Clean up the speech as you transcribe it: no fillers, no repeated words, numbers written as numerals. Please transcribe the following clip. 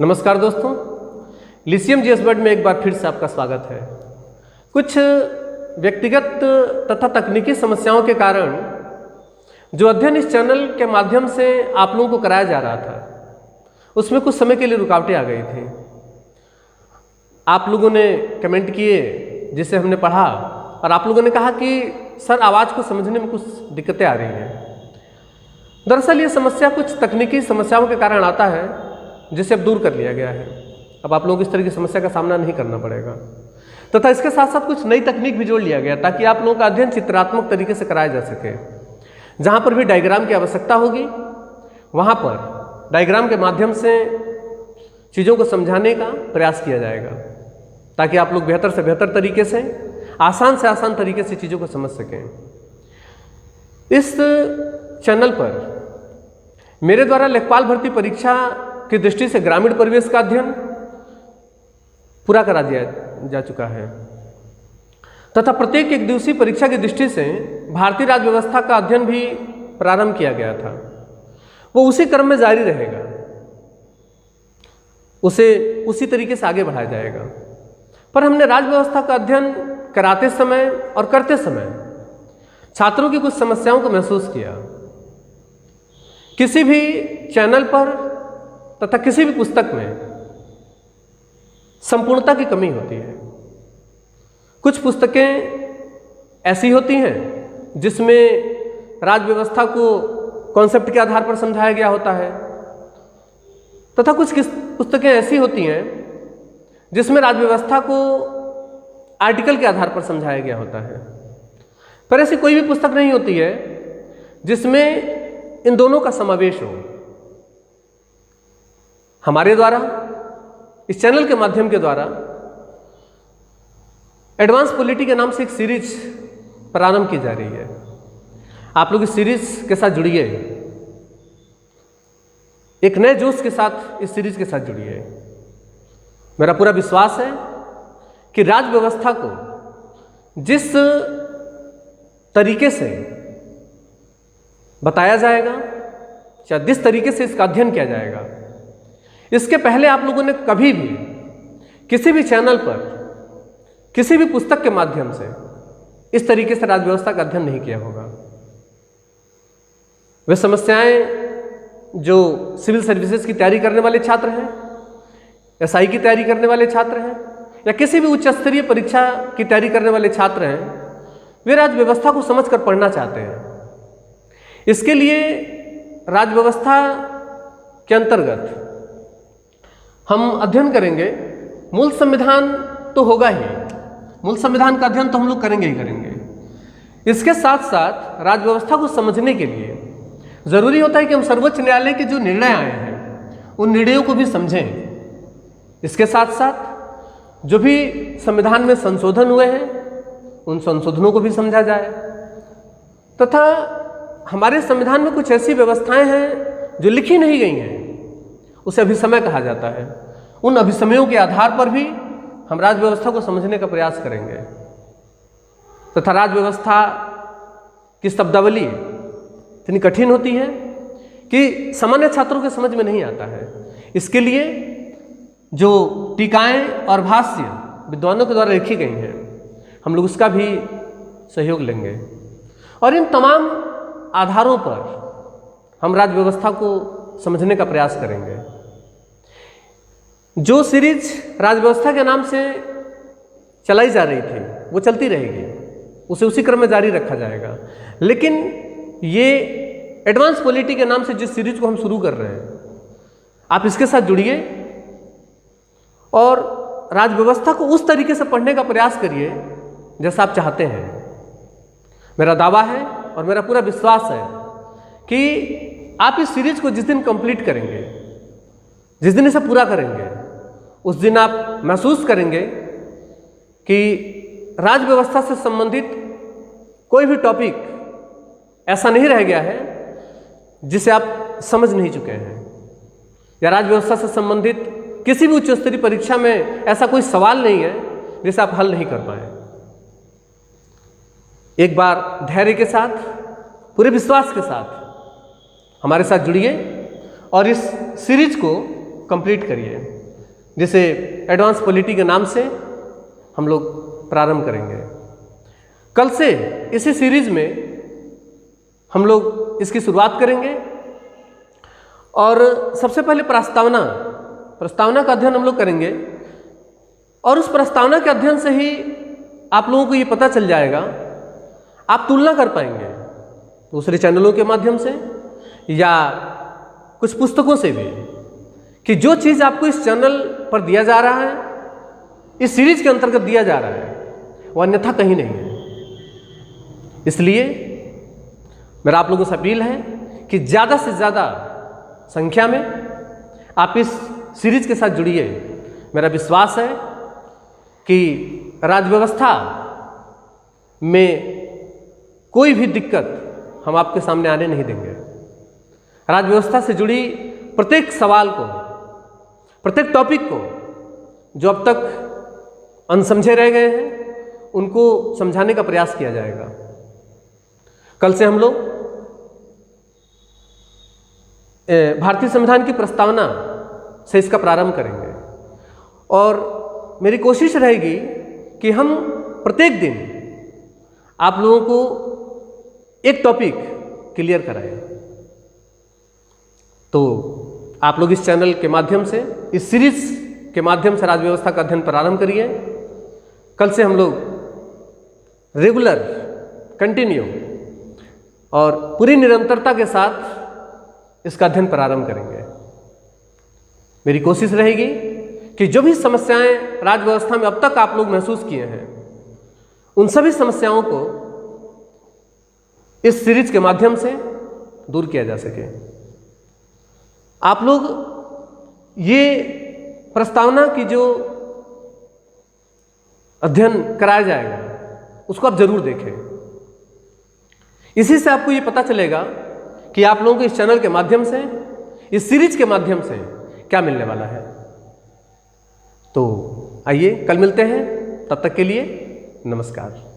नमस्कार दोस्तों, lithium GS word में एक बार फिर से आपका स्वागत है। कुछ व्यक्तिगत तथा तकनीकी समस्याओं के कारण जो अध्ययन इस चैनल के माध्यम से आप लोगों को कराया जा रहा था, उसमें कुछ समय के लिए रुकावटें आ गई थी। आप लोगों ने कमेंट किए जिसे हमने पढ़ा और आप लोगों ने कहा कि सर आवाज़ को समझने में कुछ दिक्कतें आ रही हैं। दरअसल ये समस्या कुछ तकनीकी समस्याओं के कारण आता है, जिसे अब दूर कर लिया गया है। अब आप लोगों को इस तरह की समस्या का सामना नहीं करना पड़ेगा। तथा इसके साथ साथ कुछ नई तकनीक भी जोड़ लिया गया ताकि आप लोगों का अध्ययन चित्रात्मक तरीके से कराया जा सके। जहाँ पर भी डायग्राम की आवश्यकता होगी, वहाँ पर डायग्राम के माध्यम से चीज़ों को समझाने का प्रयास किया जाएगा ताकि आप लोग बेहतर से बेहतर तरीके से आसान तरीके से चीज़ों को समझ सकें। इस चैनल पर मेरे द्वारा लेखपाल भर्ती परीक्षा की दृष्टि से ग्रामीण परिवेश का अध्ययन पूरा करा दिया जा चुका है तथा प्रत्येक एक दिवसीय परीक्षा की दृष्टि से भारतीय राज्य व्यवस्था का अध्ययन भी प्रारंभ किया गया था। वो उसी क्रम में जारी रहेगा, उसे उसी तरीके से आगे बढ़ाया जाएगा। पर हमने राज्य व्यवस्था का अध्ययन कराते समय और करते समय छात्रों की कुछ समस्याओं को महसूस किया। किसी भी चैनल पर तथा किसी भी पुस्तक में संपूर्णता की कमी होती है। कुछ पुस्तकें ऐसी होती हैं जिसमें राज्य व्यवस्था को कॉन्सेप्ट के आधार पर समझाया गया होता है तथा कुछ पुस्तकें ऐसी होती हैं जिसमें राज्य व्यवस्था को आर्टिकल के आधार पर समझाया गया होता है। पर ऐसी कोई भी पुस्तक नहीं होती है जिसमें इन दोनों का समावेश हो। हमारे द्वारा इस चैनल के माध्यम के द्वारा एडवांस पॉलिटी के नाम से एक सीरीज प्रारंभ की जा रही है। आप लोग इस सीरीज के साथ जुड़िए, एक नए जोश के साथ इस सीरीज के साथ जुड़िए। मेरा पूरा विश्वास है कि राज्य व्यवस्था को जिस तरीके से बताया जाएगा या जिस तरीके से इसका अध्ययन किया जाएगा, इसके पहले आप लोगों ने कभी भी किसी भी चैनल पर किसी भी पुस्तक के माध्यम से इस तरीके से राज्य व्यवस्था का अध्ययन नहीं किया होगा। वे समस्याएं जो सिविल सर्विसेज की तैयारी करने वाले छात्र हैं, एसआई की तैयारी करने वाले छात्र हैं या किसी भी उच्च स्तरीय परीक्षा की तैयारी करने वाले छात्र हैं, वे राज्य व्यवस्था को समझकर पढ़ना चाहते हैं। इसके लिए राज्य व्यवस्था के अंतर्गत हम अध्ययन करेंगे। मूल संविधान तो होगा ही, मूल संविधान का अध्ययन तो हम लोग करेंगे ही करेंगे। इसके साथ साथ राज्य व्यवस्था को समझने के लिए जरूरी होता है कि हम सर्वोच्च न्यायालय के जो निर्णय आए हैं उन निर्णयों को भी समझें। इसके साथ साथ जो भी संविधान में संशोधन हुए हैं उन संशोधनों को भी समझा जाए तथा हमारे संविधान में कुछ ऐसी व्यवस्थाएं हैं जो लिखी नहीं गई हैं, उसे अभिसमय कहा जाता है। उन अभिसमयों के आधार पर भी हम राज्य व्यवस्था को समझने का प्रयास करेंगे तथा राज्य व्यवस्था की शब्दावली इतनी कठिन होती है कि सामान्य छात्रों के समझ में नहीं आता है। इसके लिए जो टीकाएं और भाष्य विद्वानों के द्वारा लिखी गई हैं, हम लोग उसका भी सहयोग लेंगे और इन तमाम आधारों पर हम राज्य व्यवस्था को समझने का प्रयास करेंगे। जो सीरीज राज्य व्यवस्था के नाम से चलाई जा रही थी वो चलती रहेगी, उसे उसी क्रम में जारी रखा जाएगा। लेकिन ये एडवांस पॉलिटी के नाम से जिस सीरीज को हम शुरू कर रहे हैं, आप इसके साथ जुड़िए और राज्य व्यवस्था को उस तरीके से पढ़ने का प्रयास करिए जैसा आप चाहते हैं। मेरा दावा है और मेरा पूरा विश्वास है कि आप इस सीरीज को जिस दिन कंप्लीट करेंगे, जिस दिन इसे पूरा करेंगे, उस दिन आप महसूस करेंगे कि राज्य व्यवस्था से संबंधित कोई भी टॉपिक ऐसा नहीं रह गया है जिसे आप समझ नहीं चुके हैं, या राज्य व्यवस्था से संबंधित किसी भी उच्च स्तरीय परीक्षा में ऐसा कोई सवाल नहीं है जिसे आप हल नहीं कर पाए। एक बार धैर्य के साथ, पूरे विश्वास के साथ हमारे साथ जुड़िए और इस सीरीज को कंप्लीट करिए, जिसे एडवांस पॉलिटी के नाम से हम लोग प्रारंभ करेंगे। कल से इसी सीरीज में हम लोग इसकी शुरुआत करेंगे और सबसे पहले प्रस्तावना का अध्ययन हम लोग करेंगे और उस प्रस्तावना के अध्ययन से ही आप लोगों को ये पता चल जाएगा, आप तुलना कर पाएंगे दूसरे चैनलों के माध्यम से या कुछ पुस्तकों से भी, कि जो चीज़ आपको इस चैनल पर दिया जा रहा है, इस सीरीज के अंतर्गत दिया जा रहा है, वो अन्यथा कहीं नहीं है। इसलिए मेरा आप लोगों से अपील है कि ज़्यादा से ज़्यादा संख्या में आप इस सीरीज के साथ जुड़िए। मेरा विश्वास है कि राजव्यवस्था में कोई भी दिक्कत हम आपके सामने आने नहीं देंगे। राजव्यवस्था से जुड़ी प्रत्येक सवाल को, प्रत्येक टॉपिक को जो अब तक अनसमझे रह गए हैं, उनको समझाने का प्रयास किया जाएगा। कल से हम लोग भारतीय संविधान की प्रस्तावना से इसका प्रारंभ करेंगे और मेरी कोशिश रहेगी कि हम प्रत्येक दिन आप लोगों को एक टॉपिक क्लियर कराएं। तो आप लोग इस चैनल के माध्यम से, इस सीरीज के माध्यम से राजव्यवस्था का अध्ययन प्रारंभ करिए। कल से हम लोग रेगुलर, कंटिन्यू और पूरी निरंतरता के साथ इसका अध्ययन प्रारंभ करेंगे। मेरी कोशिश रहेगी कि जो भी समस्याएं राजव्यवस्था में अब तक आप लोग महसूस किए हैं, उन सभी समस्याओं को इस सीरीज के माध्यम से दूर किया जा सके। आप लोग ये प्रस्तावना की जो अध्ययन कराया जाएगा, उसको आप जरूर देखें। इसी से आपको ये पता चलेगा कि आप लोगों को इस चैनल के माध्यम से, इस सीरीज के माध्यम से क्या मिलने वाला है। तो आइए कल मिलते हैं, तब तक के लिए नमस्कार।